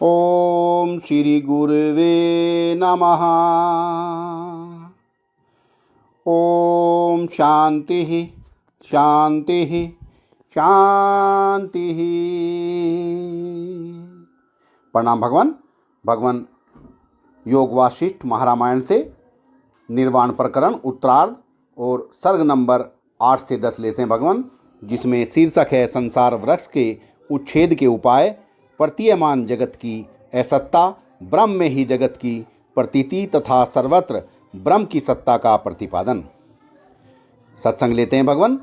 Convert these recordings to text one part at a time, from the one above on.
ओम श्री गुरुवे नमः। ओम शांति शांति शांति। प्रणाम भगवान। भगवान योग वासिष्ठ महारामायण से निर्वाण प्रकरण उत्तरार्ध और सर्ग नंबर 8 से 10 लेते हैं भगवान, जिसमें शीर्षक है संसार वृक्ष के उच्छेद के उपाय, प्रतीयमान जगत की असत्ता, ब्रह्म में ही जगत की प्रतीति तथा सर्वत्र ब्रह्म की सत्ता का प्रतिपादन। सत्संग लेते हैं भगवान।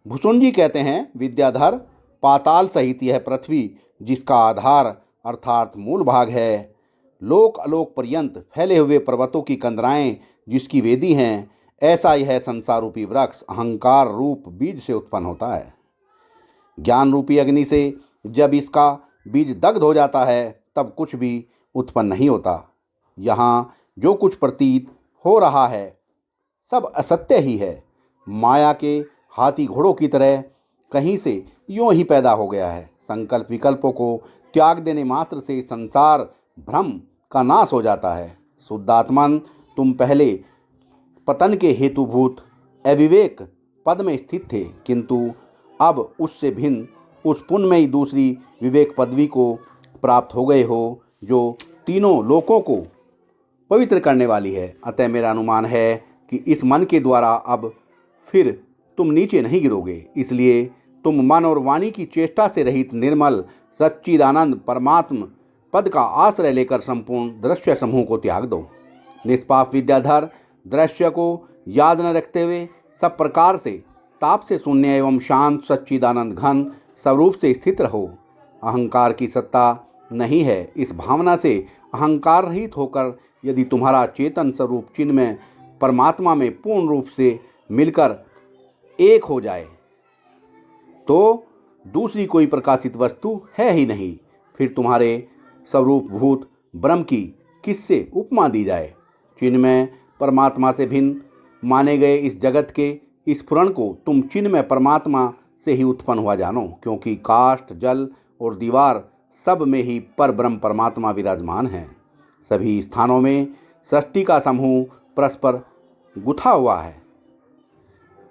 भूषुंड जी कहते हैं, विद्याधर, पाताल सहित यह पृथ्वी जिसका आधार अर्थात मूल भाग है, लोक अलोक पर्यंत फैले हुए पर्वतों की कंदराएं जिसकी वेदी हैं, ऐसा यह संसार रूपी वृक्ष अहंकार रूप बीज से उत्पन्न होता है। ज्ञान रूपी अग्नि से जब इसका बीज दग्ध हो जाता है तब कुछ भी उत्पन्न नहीं होता। यहाँ जो कुछ प्रतीत हो रहा है सब असत्य ही है। माया के हाथी घोड़ों की तरह कहीं से यूं ही पैदा हो गया है। संकल्प विकल्पों को त्याग देने मात्र से संसार भ्रम का नाश हो जाता है। शुद्धात्मन, तुम पहले पतन के हेतुभूत अविवेक पद में स्थित थे, किंतु अब उससे भिन्न उस पुण्यमयी दूसरी विवेक पदवी को प्राप्त हो गए हो, जो तीनों लोकों को पवित्र करने वाली है। अतः मेरा अनुमान है कि इस मन के द्वारा अब फिर तुम नीचे नहीं गिरोगे। इसलिए तुम मन और वाणी की चेष्टा से रहित निर्मल सच्चिदानंद परमात्म पद का आश्रय लेकर संपूर्ण दृश्य समूह को त्याग दो। निष्पाप विद्याधर, दृश्य को याद न रखते हुए सब प्रकार से ताप से शून्य एवं शांत सच्चिदानंद घन स्वरूप से स्थित रहो। अहंकार की सत्ता नहीं है, इस भावना से अहंकार रहित होकर यदि तुम्हारा चेतन स्वरूप चिन्मय परमात्मा में पूर्ण रूप से मिलकर एक हो जाए तो दूसरी कोई प्रकाशित वस्तु है ही नहीं। फिर तुम्हारे स्वरूप भूत ब्रह्म की किससे उपमा दी जाए। चिन्मय परमात्मा से भिन्न माने गए इस जगत के स्फुरण को तुम चिन्मय परमात्मा से ही उत्पन्न हुआ जानो, क्योंकि काष्ठ, जल और दीवार सब में ही पर ब्रह्म परमात्मा विराजमान है। सभी स्थानों में सृष्टि का समूह परस्पर गुथा हुआ है।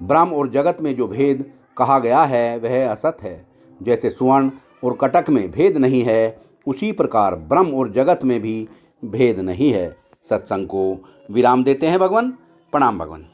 ब्रह्म और जगत में जो भेद कहा गया है वह असत है। जैसे स्वर्ण और कटक में भेद नहीं है, उसी प्रकार ब्रह्म और जगत में भी भेद नहीं है। सत्संग को विराम देते हैं भगवान। प्रणाम भगवान।